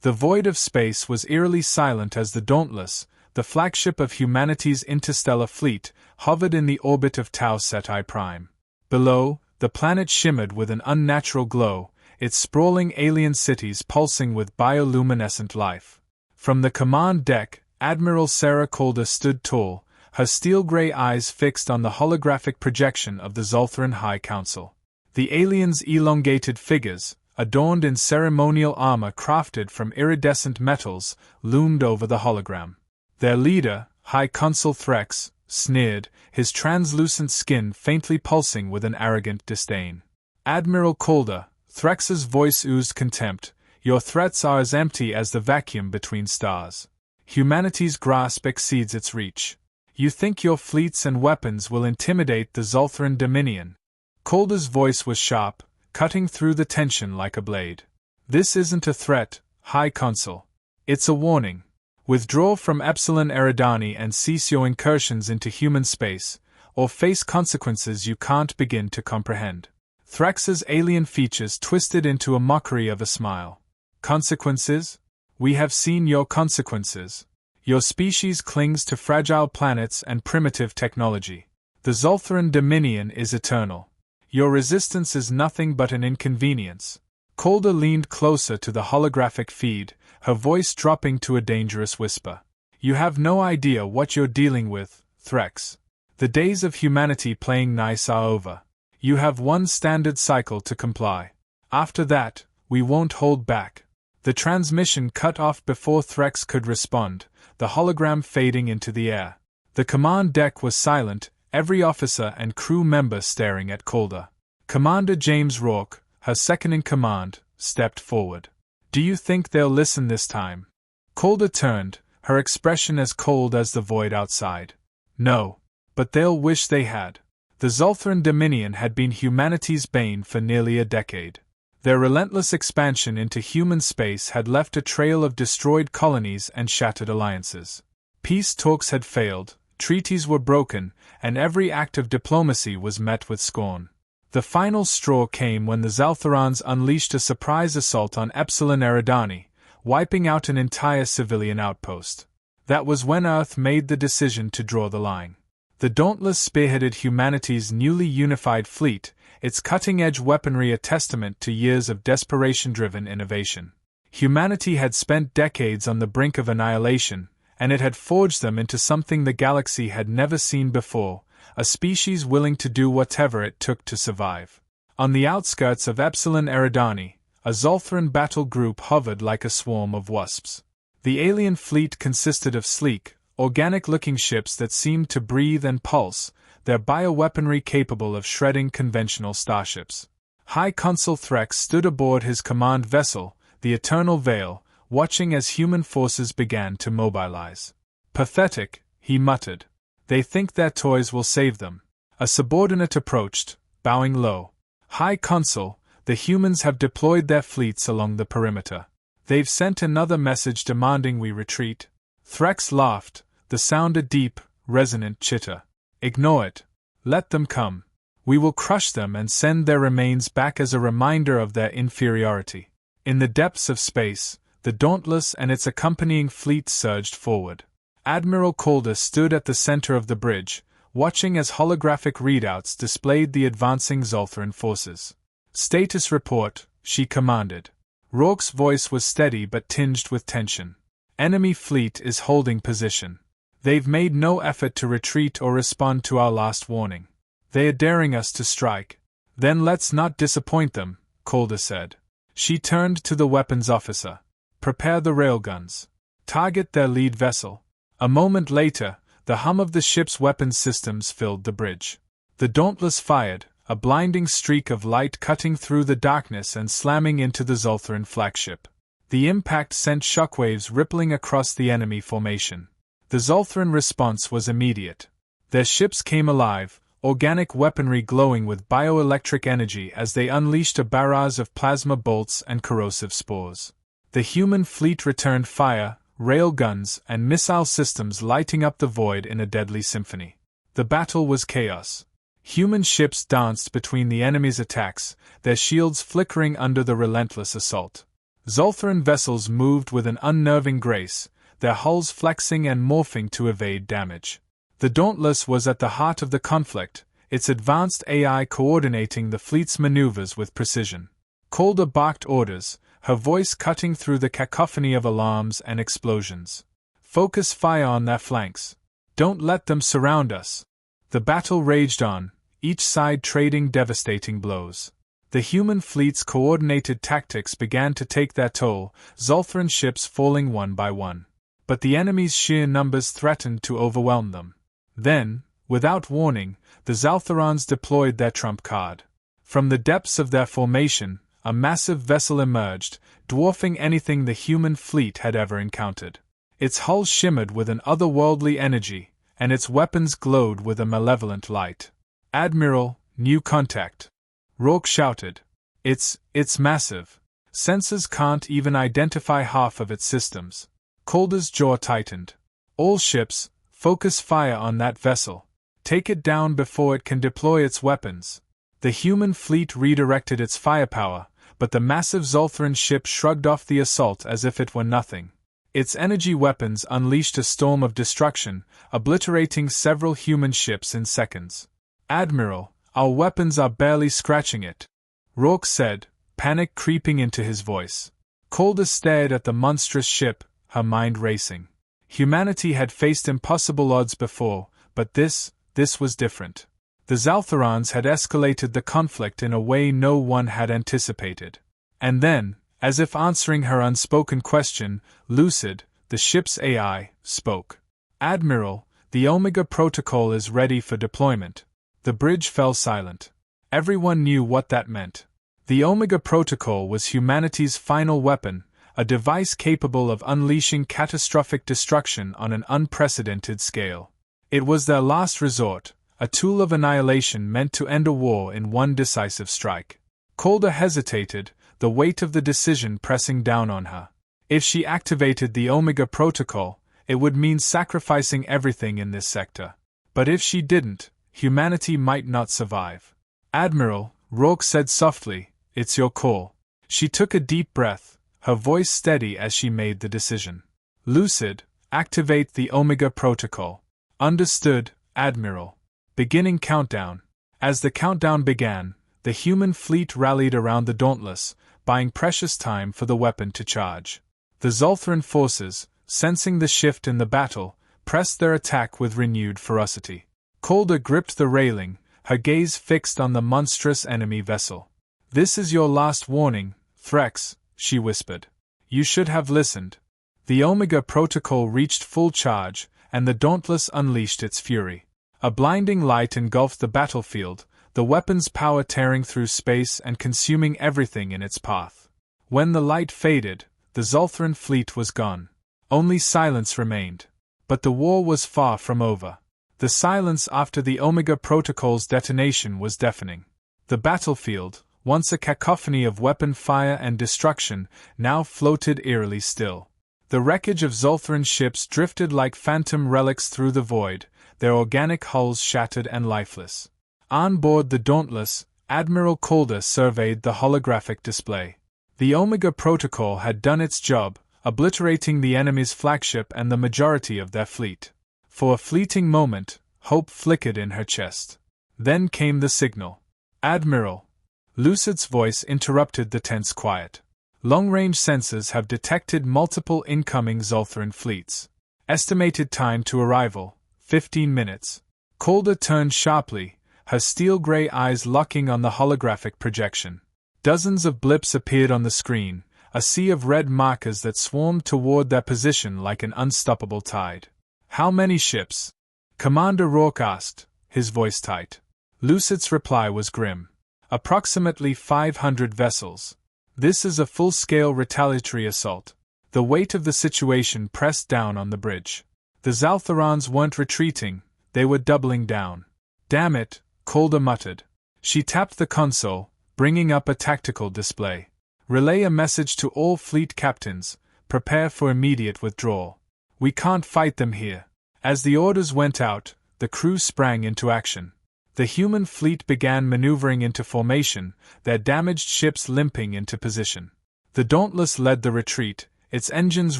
The void of space was eerily silent as the Dauntless, the flagship of humanity's interstellar fleet, hovered in the orbit of Tau Ceti Prime. Below, the planet shimmered with an unnatural glow, its sprawling alien cities pulsing with bioluminescent life. From the command deck, Admiral Sarah Calder stood tall, her steel-gray eyes fixed on the holographic projection of the Zoltheran High Council. The aliens' elongated figures, adorned in ceremonial armor crafted from iridescent metals, loomed over the hologram. Their leader, High Consul Threx, sneered, his translucent skin faintly pulsing with an arrogant disdain. Admiral Calder, Threx's voice oozed contempt, your threats are as empty as the vacuum between stars. Humanity's grasp exceeds its reach. You think your fleets and weapons will intimidate the Zoltheran Dominion? Calder's voice was sharp, cutting through the tension like a blade. This isn't a threat, High Consul. It's a warning. Withdraw from Epsilon Eridani and cease your incursions into human space, or face consequences you can't begin to comprehend. Threx's alien features twisted into a mockery of a smile. Consequences? We have seen your consequences. Your species clings to fragile planets and primitive technology. The Zoltheran Dominion is eternal. Your resistance is nothing but an inconvenience. Calder leaned closer to the holographic feed, her voice dropping to a dangerous whisper. You have no idea what you're dealing with, Threx. The days of humanity playing nice are over. You have one standard cycle to comply. After that, we won't hold back. The transmission cut off before Threx could respond, the hologram fading into the air. The command deck was silent, every officer and crew member staring at Calder. Commander James Rourke, her second-in-command, stepped forward. Do you think they'll listen this time? Calder turned, her expression as cold as the void outside. No, but they'll wish they had. The Zoltheran Dominion had been humanity's bane for nearly a decade. Their relentless expansion into human space had left a trail of destroyed colonies and shattered alliances. Peace talks had failed, treaties were broken, and every act of diplomacy was met with scorn. The final straw came when the Zaltharans unleashed a surprise assault on Epsilon Eridani, wiping out an entire civilian outpost. That was when Earth made the decision to draw the line. The Dauntless spearheaded humanity's newly unified fleet, its cutting-edge weaponry a testament to years of desperation-driven innovation. Humanity had spent decades on the brink of annihilation, and it had forged them into something the galaxy had never seen before, a species willing to do whatever it took to survive. On the outskirts of Epsilon Eridani, a Zoltheran battle group hovered like a swarm of wasps. The alien fleet consisted of sleek, organic-looking ships that seemed to breathe and pulse, their bioweaponry capable of shredding conventional starships. High Consul Threx stood aboard his command vessel, the Eternal Veil, watching as human forces began to mobilize. Pathetic, he muttered. They think their toys will save them. A subordinate approached, bowing low. High Consul, the humans have deployed their fleets along the perimeter. They've sent another message demanding we retreat. Threx laughed, the sound a deep, resonant chitter. Ignore it. Let them come. We will crush them and send their remains back as a reminder of their inferiority. In the depths of space, the Dauntless and its accompanying fleet surged forward. Admiral Calder stood at the center of the bridge, watching as holographic readouts displayed the advancing Zoltheran forces. Status report, she commanded. Rourke's voice was steady but tinged with tension. Enemy fleet is holding position. They've made no effort to retreat or respond to our last warning. They are daring us to strike. Then let's not disappoint them, Calder said. She turned to the weapons officer. Prepare the railguns. Target their lead vessel. A moment later, the hum of the ship's weapons systems filled the bridge. The Dauntless fired, a blinding streak of light cutting through the darkness and slamming into the Zoltheran flagship. The impact sent shockwaves rippling across the enemy formation. The Zoltheran response was immediate. Their ships came alive, organic weaponry glowing with bioelectric energy as they unleashed a barrage of plasma bolts and corrosive spores. The human fleet returned fire, rail guns, and missile systems lighting up the void in a deadly symphony. The battle was chaos. Human ships danced between the enemy's attacks, their shields flickering under the relentless assault. Zoltheran vessels moved with an unnerving grace, their hulls flexing and morphing to evade damage. The Dauntless was at the heart of the conflict, its advanced AI coordinating the fleet's maneuvers with precision. Calder barked orders, her voice cutting through the cacophony of alarms and explosions. Focus fire on their flanks. Don't let them surround us. The battle raged on, each side trading devastating blows. The human fleet's coordinated tactics began to take their toll, Zoltheran ships falling one by one. But the enemy's sheer numbers threatened to overwhelm them. Then, without warning, the Zaltharans deployed their trump card. From the depths of their formation, a massive vessel emerged, dwarfing anything the human fleet had ever encountered. Its hull shimmered with an otherworldly energy, and its weapons glowed with a malevolent light. "Admiral, new contact!" Rourke shouted. It's massive. Sensors can't even identify half of its systems." Calder's jaw tightened. "All ships, focus fire on that vessel. Take it down before it can deploy its weapons." The human fleet redirected its firepower, but the massive Zoltheran ship shrugged off the assault as if it were nothing. Its energy weapons unleashed a storm of destruction, obliterating several human ships in seconds. "Admiral, our weapons are barely scratching it," Rourke said, panic creeping into his voice. Calder stared at the monstrous ship, her mind racing. Humanity had faced impossible odds before, but this was different. The Zaltharans had escalated the conflict in a way no one had anticipated. And then, as if answering her unspoken question, Lucid, the ship's AI, spoke. "Admiral, the Omega Protocol is ready for deployment." The bridge fell silent. Everyone knew what that meant. The Omega Protocol was humanity's final weapon, a device capable of unleashing catastrophic destruction on an unprecedented scale. It was their last resort, a tool of annihilation meant to end a war in one decisive strike. Calder hesitated, the weight of the decision pressing down on her. If she activated the Omega Protocol, it would mean sacrificing everything in this sector. But if she didn't, humanity might not survive. "Admiral," Rourke said softly, "it's your call." She took a deep breath, her voice steady as she made the decision. "Lucid, activate the Omega Protocol." "Understood, Admiral." Beginning countdown. As the countdown began, the human fleet rallied around the Dauntless, buying precious time for the weapon to charge. The Zoltheran forces, sensing the shift in the battle, pressed their attack with renewed ferocity. Calder gripped the railing, her gaze fixed on the monstrous enemy vessel. "This is your last warning, Threx," she whispered. "You should have listened." The Omega Protocol reached full charge, and the Dauntless unleashed its fury. A blinding light engulfed the battlefield, the weapon's power tearing through space and consuming everything in its path. When the light faded, the Zoltheran fleet was gone. Only silence remained. But the war was far from over. The silence after the Omega Protocol's detonation was deafening. The battlefield, once a cacophony of weapon fire and destruction, now floated eerily still. The wreckage of Zoltheran ships drifted like phantom relics through the void, their organic hulls shattered and lifeless. On board the Dauntless, Admiral Calder surveyed the holographic display. The Omega Protocol had done its job, obliterating the enemy's flagship and the majority of their fleet. For a fleeting moment, hope flickered in her chest. Then came the signal. "Admiral!" Lucid's voice interrupted the tense quiet. "Long-range sensors have detected multiple incoming Zoltheran fleets. Estimated time to arrival, 15 minutes. Calder turned sharply, her steel-gray eyes locking on the holographic projection. Dozens of blips appeared on the screen, a sea of red markers that swarmed toward their position like an unstoppable tide. "How many ships?" Commander Rourke asked, his voice tight. Lucid's reply was grim. "Approximately 500 vessels. This is a full-scale retaliatory assault." The weight of the situation pressed down on the bridge. The Zaltharans weren't retreating, they were doubling down. "Damn it," Calder muttered. She tapped the console, bringing up a tactical display. "Relay a message to all fleet captains, prepare for immediate withdrawal. We can't fight them here." As the orders went out, the crew sprang into action. The human fleet began maneuvering into formation, their damaged ships limping into position. The Dauntless led the retreat, its engines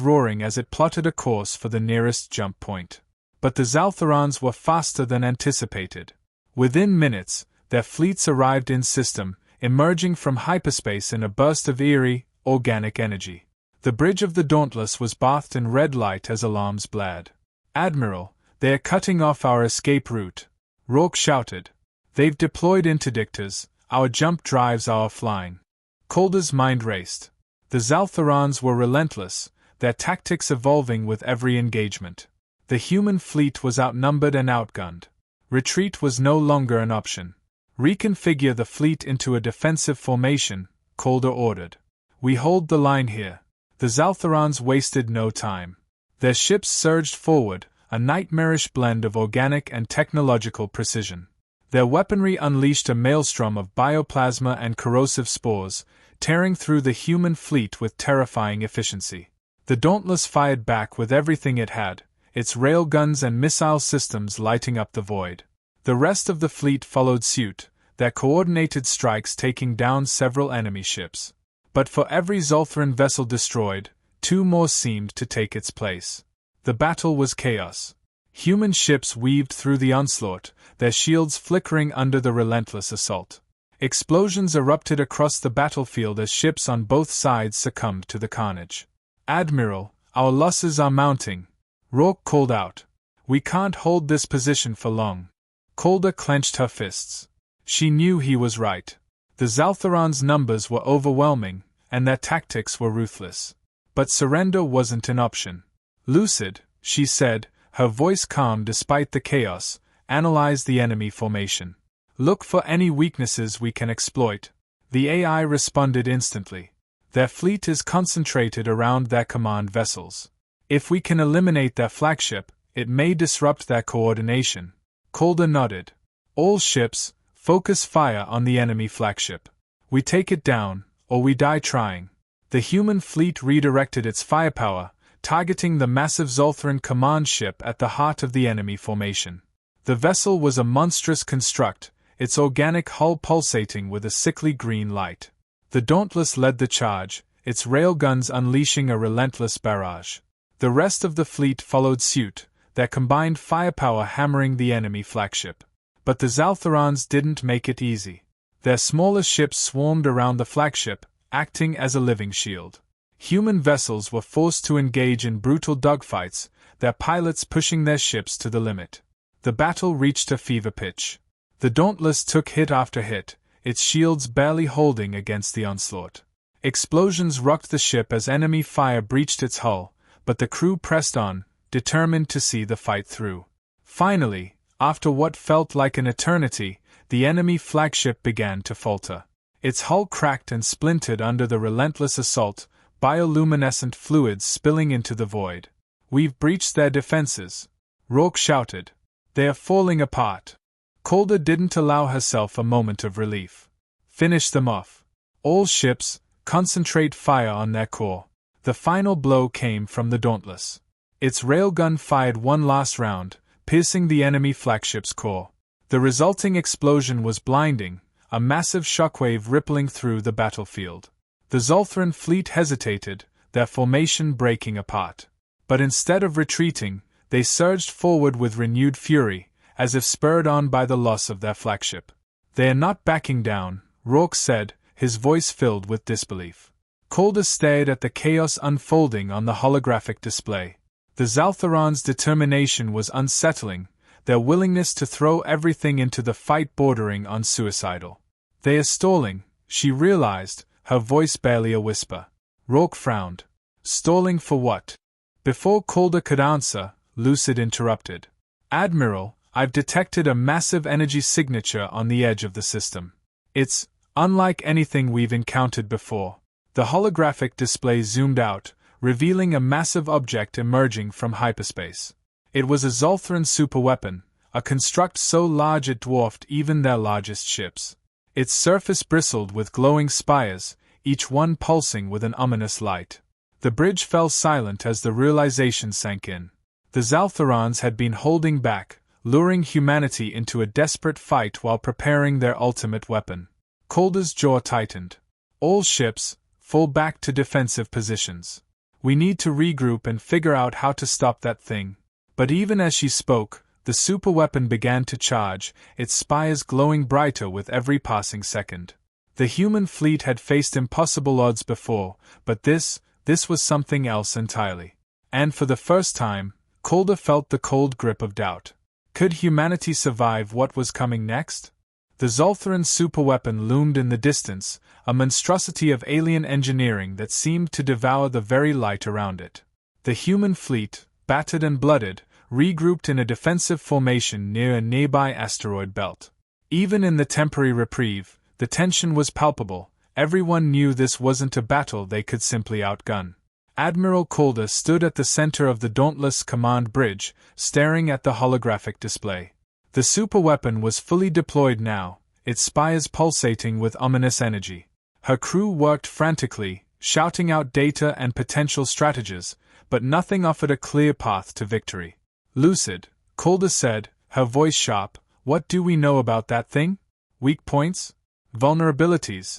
roaring as it plotted a course for the nearest jump point. But the Zaltharans were faster than anticipated. Within minutes, their fleets arrived in system, emerging from hyperspace in a burst of eerie, organic energy. The bridge of the Dauntless was bathed in red light as alarms blared. "Admiral, they are cutting off our escape route," Rourke shouted. "They've deployed interdictors, our jump drives are offline." Calder's mind raced. The Zaltharans were relentless, their tactics evolving with every engagement. The human fleet was outnumbered and outgunned. Retreat was no longer an option. "Reconfigure the fleet into a defensive formation," Calder ordered. "We hold the line here." The Zaltharans wasted no time. Their ships surged forward, a nightmarish blend of organic and technological precision. Their weaponry unleashed a maelstrom of bioplasma and corrosive spores, tearing through the human fleet with terrifying efficiency. The Dauntless fired back with everything it had, its railguns and missile systems lighting up the void. The rest of the fleet followed suit, their coordinated strikes taking down several enemy ships. But for every Zoltharan vessel destroyed, 2 more seemed to take its place. The battle was chaos. Human ships weaved through the onslaught, their shields flickering under the relentless assault. Explosions erupted across the battlefield as ships on both sides succumbed to the carnage. "Admiral, our losses are mounting," Rourke called out. "We can't hold this position for long." Calder clenched her fists. She knew he was right. The Zaltharans' numbers were overwhelming, and their tactics were ruthless. But surrender wasn't an option. "Lucid," she said, her voice calm despite the chaos, "analyze the enemy formation. Look for any weaknesses we can exploit." The AI responded instantly. "Their fleet is concentrated around their command vessels. If we can eliminate their flagship, it may disrupt their coordination." Calder nodded. "All ships, focus fire on the enemy flagship. We take it down, or we die trying." The human fleet redirected its firepower, targeting the massive Zoltharan command ship at the heart of the enemy formation. The vessel was a monstrous construct, its organic hull pulsating with a sickly green light. The Dauntless led the charge, its railguns unleashing a relentless barrage. The rest of the fleet followed suit, their combined firepower hammering the enemy flagship. But the Zaltharans didn't make it easy. Their smaller ships swarmed around the flagship, acting as a living shield. Human vessels were forced to engage in brutal dogfights, their pilots pushing their ships to the limit. The battle reached a fever pitch. The Dauntless took hit after hit, its shields barely holding against the onslaught. Explosions rocked the ship as enemy fire breached its hull, but the crew pressed on, determined to see the fight through. Finally, after what felt like an eternity, the enemy flagship began to falter. Its hull cracked and splintered under the relentless assault, bioluminescent fluids spilling into the void. "We've breached their defenses," Rourke shouted. "They are falling apart." Calder didn't allow herself a moment of relief. "Finish them off. All ships, concentrate fire on their core." The final blow came from the Dauntless. Its railgun fired one last round, piercing the enemy flagship's core. The resulting explosion was blinding, a massive shockwave rippling through the battlefield. The Zoltharan fleet hesitated, their formation breaking apart. But instead of retreating, they surged forward with renewed fury, as if spurred on by the loss of their flagship. "They are not backing down," Rourke said, his voice filled with disbelief. Calder stared at the chaos unfolding on the holographic display. The Zaltharans' determination was unsettling, their willingness to throw everything into the fight bordering on suicidal. "They are stalling," she realized, her voice barely a whisper. Rourke frowned. "Stalling for what?" Before Calder could answer, Lucid interrupted. "Admiral, I've detected a massive energy signature on the edge of the system. It's unlike anything we've encountered before." The holographic display zoomed out, revealing a massive object emerging from hyperspace. It was a Zoltharan superweapon, a construct so large it dwarfed even their largest ships. Its surface bristled with glowing spires, each one pulsing with an ominous light. The bridge fell silent as the realization sank in. The Zaltharans had been holding back, luring humanity into a desperate fight while preparing their ultimate weapon. Calder's jaw tightened. "All ships, fall back to defensive positions. We need to regroup and figure out how to stop that thing. But even as she spoke, the superweapon began to charge, its spires glowing brighter with every passing second. The human fleet had faced impossible odds before, but this was something else entirely. And for the first time, Calder felt the cold grip of doubt. Could humanity survive what was coming next? The Zoltheran superweapon loomed in the distance, a monstrosity of alien engineering that seemed to devour the very light around it. The human fleet, battered and blooded, regrouped in a defensive formation near a nearby asteroid belt. Even in the temporary reprieve, the tension was palpable. Everyone knew this wasn't a battle they could simply outgun. Admiral Calder stood at the center of the Dauntless command bridge, staring at the holographic display. The superweapon was fully deployed now, its spires pulsating with ominous energy. Her crew worked frantically, shouting out data and potential strategies, but nothing offered a clear path to victory. "Lucid," Calder said, her voice sharp, "what do we know about that thing? Weak points? Vulnerabilities?"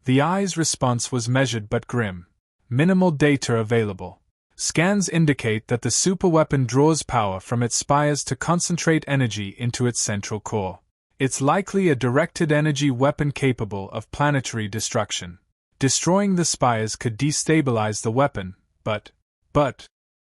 The eye's response was measured but grim. "Minimal data available. Scans indicate that the superweapon draws power from its spires to concentrate energy into its central core. It's likely a directed energy weapon capable of planetary destruction. Destroying the spires could destabilize the weapon, but,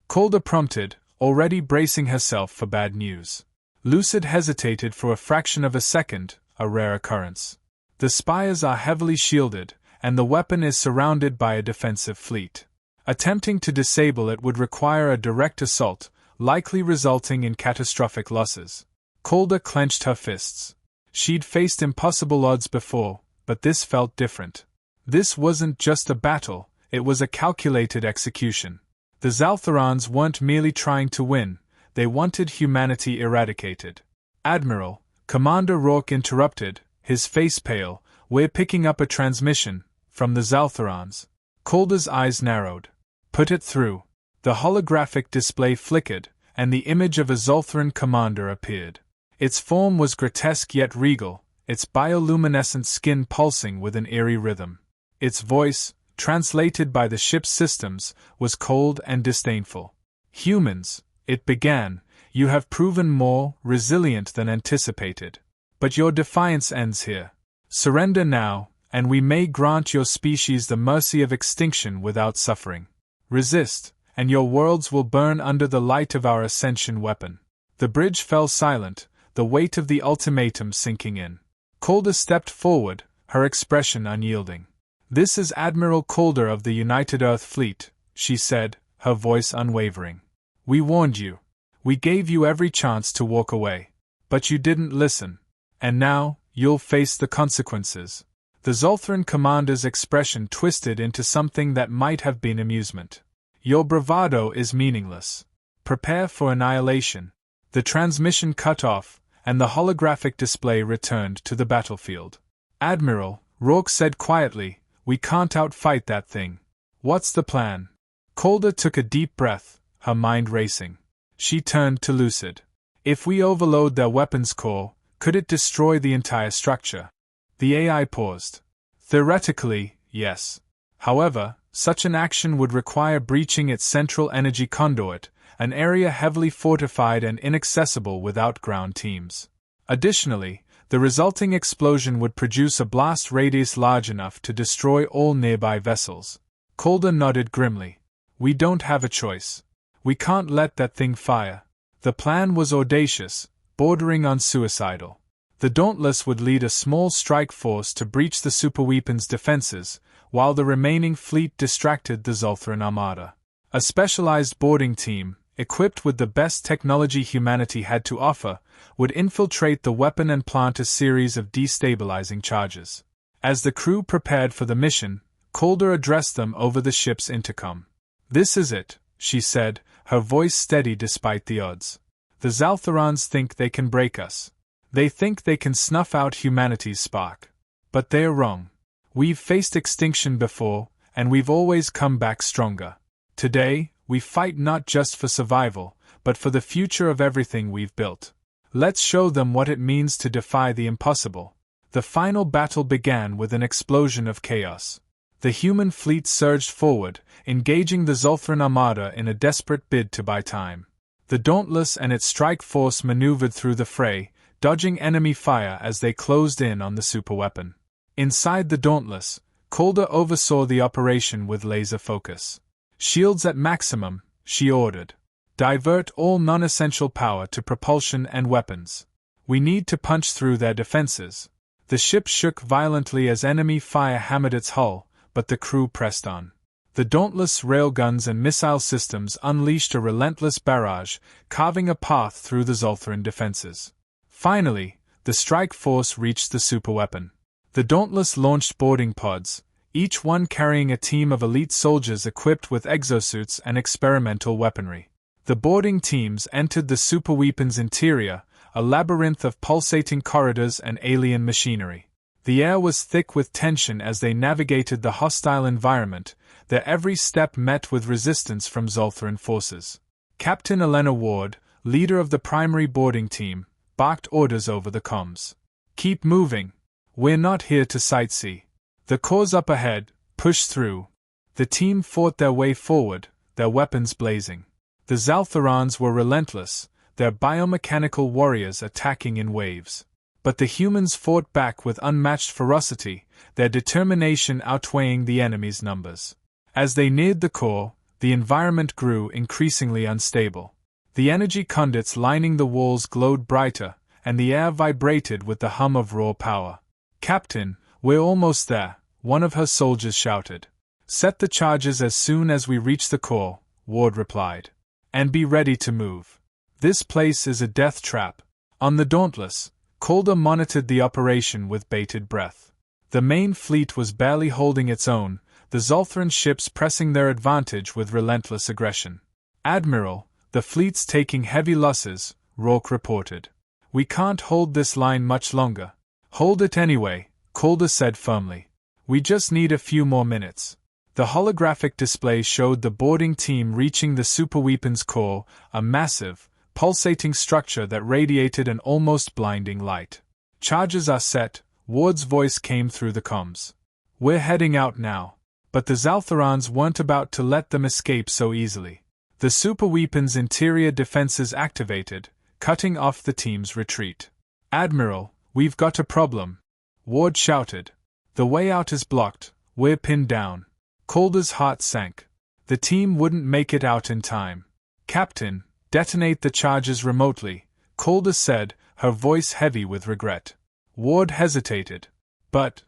Calder prompted, already bracing herself for bad news. Lucid hesitated for a fraction of a second, a rare occurrence. The spires are heavily shielded, and the weapon is surrounded by a defensive fleet. Attempting to disable it would require a direct assault, likely resulting in catastrophic losses. Calder clenched her fists. She'd faced impossible odds before, but this felt different. This wasn't just a battle, it was a calculated execution. The Zaltharans weren't merely trying to win, they wanted humanity eradicated. "Admiral," Commander Rourke interrupted, his face pale, "we're picking up a transmission from the Zaltharans." Calder's eyes narrowed. "Put it through." The holographic display flickered, and the image of a Zoltheran commander appeared. Its form was grotesque yet regal, its bioluminescent skin pulsing with an eerie rhythm. Its voice, translated by the ship's systems, was cold and disdainful. "Humans," it began, "you have proven more resilient than anticipated. But your defiance ends here. Surrender now, and we may grant your species the mercy of extinction without suffering. Resist, and your worlds will burn under the light of our ascension weapon." The bridge fell silent, the weight of the ultimatum sinking in. Calder stepped forward, her expression unyielding. "This is Admiral Calder of the United Earth Fleet," she said, her voice unwavering. "We warned you. We gave you every chance to walk away. But you didn't listen. And now, you'll face the consequences." The Zoltheran commander's expression twisted into something that might have been amusement. "Your bravado is meaningless. Prepare for annihilation." The transmission cut off, and the holographic display returned to the battlefield. "Admiral," Rourke said quietly, "we can't outfight that thing. What's the plan?" Calder took a deep breath, her mind racing. She turned to Lucid. "If we overload their weapons core, could it destroy the entire structure?" The AI paused. "Theoretically, yes. However, such an action would require breaching its central energy conduit, an area heavily fortified and inaccessible without ground teams. Additionally, the resulting explosion would produce a blast radius large enough to destroy all nearby vessels." Calder nodded grimly. "We don't have a choice. We can't let that thing fire." The plan was audacious, bordering on suicidal. The Dauntless would lead a small strike force to breach the superweapon's defenses, while the remaining fleet distracted the Zoltheran armada. A specialized boarding team, equipped with the best technology humanity had to offer, would infiltrate the weapon and plant a series of destabilizing charges. As the crew prepared for the mission, Calder addressed them over the ship's intercom. "This is it," she said, her voice steady despite the odds. "The Zaltharans think they can break us. They think they can snuff out humanity's spark. But they're wrong. We've faced extinction before, and we've always come back stronger. Today, we fight not just for survival, but for the future of everything we've built. Let's show them what it means to defy the impossible." The final battle began with an explosion of chaos. The human fleet surged forward, engaging the Zolthran armada in a desperate bid to buy time. The Dauntless and its strike force maneuvered through the fray, dodging enemy fire as they closed in on the superweapon. Inside the Dauntless, Calder oversaw the operation with laser focus. "Shields at maximum," she ordered. "Divert all non-essential power to propulsion and weapons. We need to punch through their defenses." The ship shook violently as enemy fire hammered its hull, but the crew pressed on. The Dauntless railguns and missile systems unleashed a relentless barrage, carving a path through the Zolthran defenses. Finally, the strike force reached the superweapon. The Dauntless launched boarding pods, each one carrying a team of elite soldiers equipped with exosuits and experimental weaponry. The boarding teams entered the superweapon's interior, a labyrinth of pulsating corridors and alien machinery. The air was thick with tension as they navigated the hostile environment, their every step met with resistance from Zolthran forces. Captain Elena Ward, leader of the primary boarding team, barked orders over the comms. "Keep moving. We're not here to sightsee. The cause up ahead, push through." The team fought their way forward, their weapons blazing. The Zaltharans were relentless, their biomechanical warriors attacking in waves. But the humans fought back with unmatched ferocity, their determination outweighing the enemy's numbers. As they neared the core, the environment grew increasingly unstable. The energy conduits lining the walls glowed brighter, and the air vibrated with the hum of raw power. "Captain, we're almost there," one of her soldiers shouted. "Set the charges as soon as we reach the core," Ward replied. "And be ready to move. This place is a death trap." On the Dauntless, Calder monitored the operation with bated breath. The main fleet was barely holding its own, the Zolthran ships pressing their advantage with relentless aggression. "Admiral, the fleet's taking heavy losses," Rourke reported. "We can't hold this line much longer." "Hold it anyway," Calder said firmly. "We just need a few more minutes." The holographic display showed the boarding team reaching the superweapon's core, a massive, pulsating structure that radiated an almost blinding light. "Charges are set," Ward's voice came through the comms. "We're heading out now." But the Zaltharans weren't about to let them escape so easily. The superweapon's interior defenses activated, cutting off the team's retreat. "Admiral, we've got a problem," Ward shouted. "The way out is blocked, we're pinned down." Calder's heart sank. The team wouldn't make it out in time. "Captain, detonate the charges remotely," Calder said, her voice heavy with regret. Ward hesitated. "But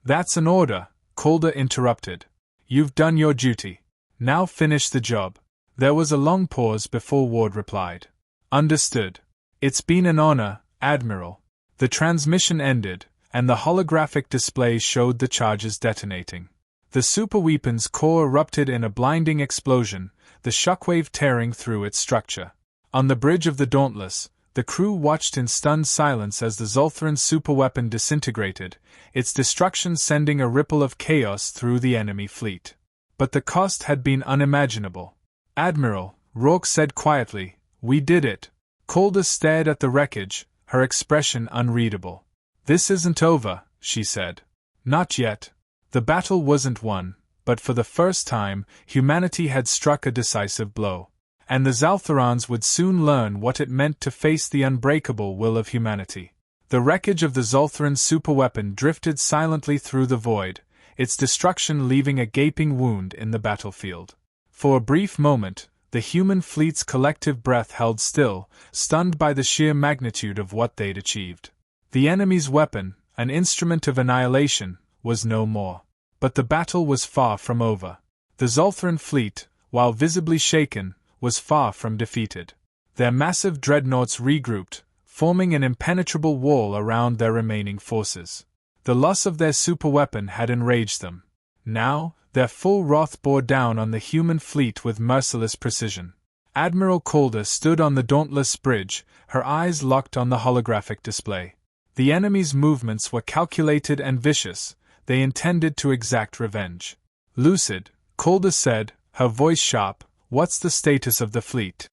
that's an order," Calder interrupted. "You've done your duty. Now finish the job." There was a long pause before Ward replied. "Understood. It's been an honor, Admiral." The transmission ended, and the holographic display showed the charges detonating. The superweapon's core erupted in a blinding explosion, the shockwave tearing through its structure. On the bridge of the Dauntless, the crew watched in stunned silence as the Zolthran superweapon disintegrated, its destruction sending a ripple of chaos through the enemy fleet. But the cost had been unimaginable. "Admiral," Rourke said quietly, "we did it." Calder stared at the wreckage, her expression unreadable. "This isn't over," she said. "Not yet." The battle wasn't won, but for the first time, humanity had struck a decisive blow. And the Zaltharans would soon learn what it meant to face the unbreakable will of humanity. The wreckage of the Zolthran superweapon drifted silently through the void, its destruction leaving a gaping wound in the battlefield. For a brief moment, the human fleet's collective breath held still, stunned by the sheer magnitude of what they'd achieved. The enemy's weapon, an instrument of annihilation, was no more. But the battle was far from over. The Zolthran fleet, while visibly shaken, was far from defeated. Their massive dreadnoughts regrouped, forming an impenetrable wall around their remaining forces. The loss of their superweapon had enraged them. Now, their full wrath bore down on the human fleet with merciless precision. Admiral Calder stood on the Dauntless bridge, her eyes locked on the holographic display. The enemy's movements were calculated and vicious. They intended to exact revenge. "Lucid," Calder said, her voice sharp, "what's the status of the fleet?"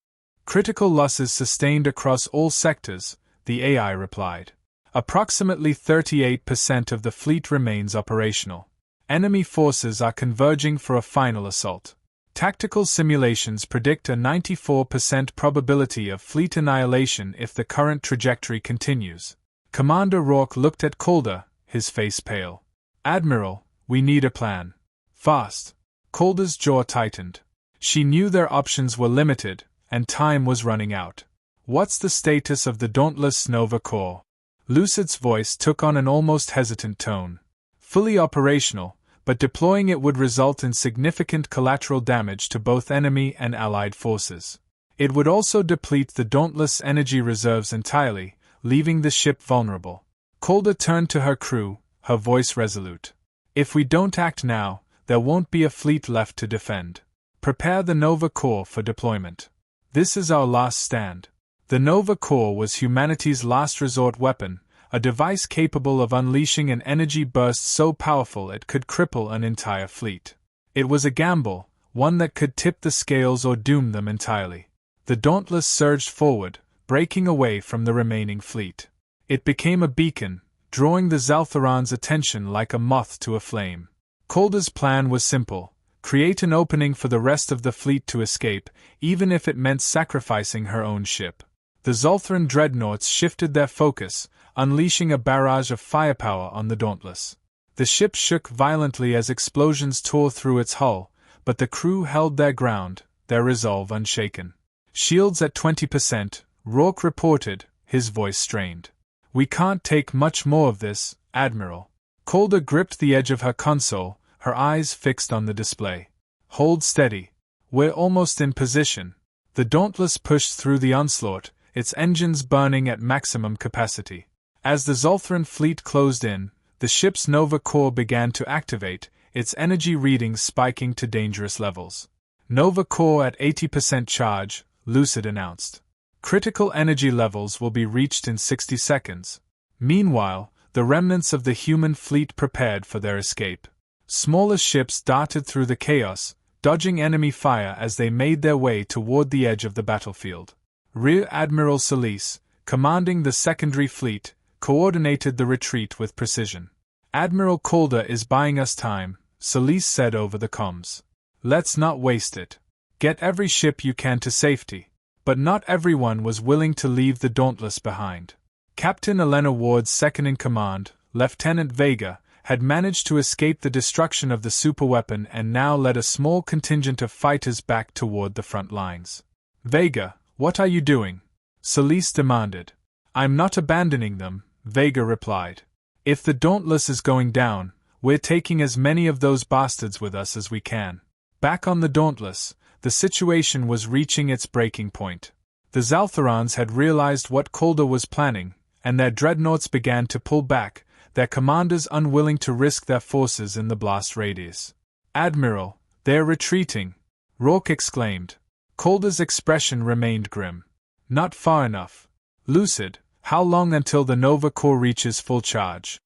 "Critical losses sustained across all sectors," the AI replied. "Approximately 38% of the fleet remains operational. Enemy forces are converging for a final assault. Tactical simulations predict a 94% probability of fleet annihilation if the current trajectory continues. Commander Rourke looked at Calder, his face pale. Admiral, we need a plan. Fast. Calder's jaw tightened. She knew their options were limited, and time was running out. What's the status of the Dauntless Nova Corps? Lucid's voice took on an almost hesitant tone. Fully operational, but deploying it would result in significant collateral damage to both enemy and allied forces. It would also deplete the Dauntless' energy reserves entirely, leaving the ship vulnerable. Calder turned to her crew, her voice resolute. If we don't act now, there won't be a fleet left to defend. Prepare the Nova Corps for deployment. This is our last stand. The Nova Corps was humanity's last resort weapon, a device capable of unleashing an energy burst so powerful it could cripple an entire fleet. It was a gamble, one that could tip the scales or doom them entirely. The Dauntless surged forward, breaking away from the remaining fleet. It became a beacon, drawing the Zaltharan's attention like a moth to a flame. Calder's plan was simple: create an opening for the rest of the fleet to escape, even if it meant sacrificing her own ship. The Zaltharan dreadnoughts shifted their focus, unleashing a barrage of firepower on the Dauntless. The ship shook violently as explosions tore through its hull, but the crew held their ground, their resolve unshaken. Shields at 20%, Rourke reported, his voice strained. We can't take much more of this, Admiral. Calder gripped the edge of her console, her eyes fixed on the display. Hold steady. We're almost in position. The Dauntless pushed through the onslaught, its engines burning at maximum capacity. As the Zaltharan fleet closed in, the ship's Nova Corps began to activate, its energy readings spiking to dangerous levels. Nova Corps at 80% charge, Lucid announced. Critical energy levels will be reached in 60 seconds. Meanwhile, the remnants of the human fleet prepared for their escape. Smaller ships darted through the chaos, dodging enemy fire as they made their way toward the edge of the battlefield. Rear Admiral Solis, commanding the secondary fleet, coordinated the retreat with precision. Admiral Calder is buying us time, Solis said over the comms. Let's not waste it. Get every ship you can to safety. But not everyone was willing to leave the Dauntless behind. Captain Elena Ward's second-in-command, Lieutenant Vega, had managed to escape the destruction of the superweapon and now led a small contingent of fighters back toward the front lines. Vega, what are you doing? Solis demanded. I'm not abandoning them, Vega replied. If the Dauntless is going down, we're taking as many of those bastards with us as we can. Back on the Dauntless, the situation was reaching its breaking point. The Zaltharans had realized what Calder was planning, and their dreadnoughts began to pull back, their commanders unwilling to risk their forces in the blast radius. Admiral, they're retreating, Rourke exclaimed. Calder's expression remained grim. Not far enough. Lucid, how long until the Nova Corps reaches full charge?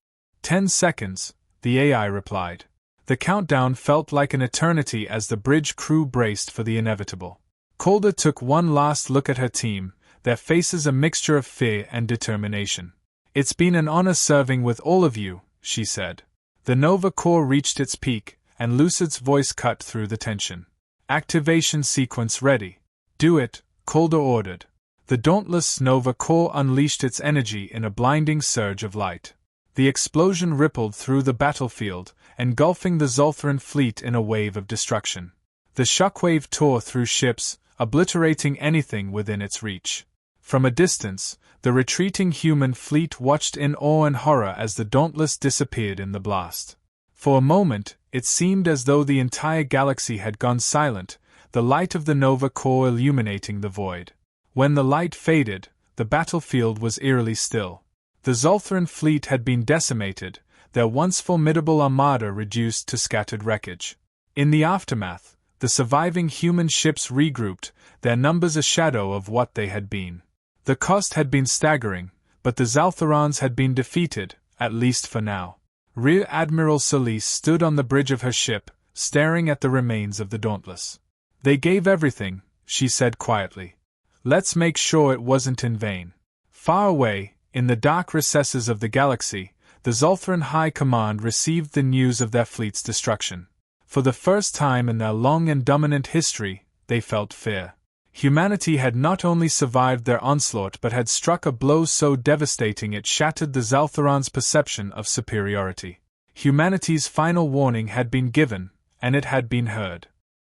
10 seconds, the AI replied. The countdown felt like an eternity as the bridge crew braced for the inevitable. Calder took one last look at her team, their faces a mixture of fear and determination. It's been an honor serving with all of you, she said. The Nova Corps reached its peak, and Lucid's voice cut through the tension. Activation sequence ready. Do it, Calder ordered. The Dauntless Nova Corps unleashed its energy in a blinding surge of light. The explosion rippled through the battlefield, engulfing the Zaltharan fleet in a wave of destruction. The shockwave tore through ships, obliterating anything within its reach. From a distance, the retreating human fleet watched in awe and horror as the Dauntless disappeared in the blast. For a moment, it seemed as though the entire galaxy had gone silent, the light of the Nova Corps illuminating the void. When the light faded, the battlefield was eerily still. The Zaltharan fleet had been decimated, their once formidable armada reduced to scattered wreckage. In the aftermath, the surviving human ships regrouped, their numbers a shadow of what they had been. The cost had been staggering, but the Zaltharans had been defeated, at least for now. Rear Admiral Solis stood on the bridge of her ship, staring at the remains of the Dauntless. They gave everything, she said quietly. Let's make sure it wasn't in vain. Far away, in the dark recesses of the galaxy, the Zoltheran High Command received the news of their fleet's destruction. For the first time in their long and dominant history, they felt fear. Humanity had not only survived their onslaught but had struck a blow so devastating it shattered the Zaltharans' perception of superiority. Humanity's final warning had been given, and it had been heard.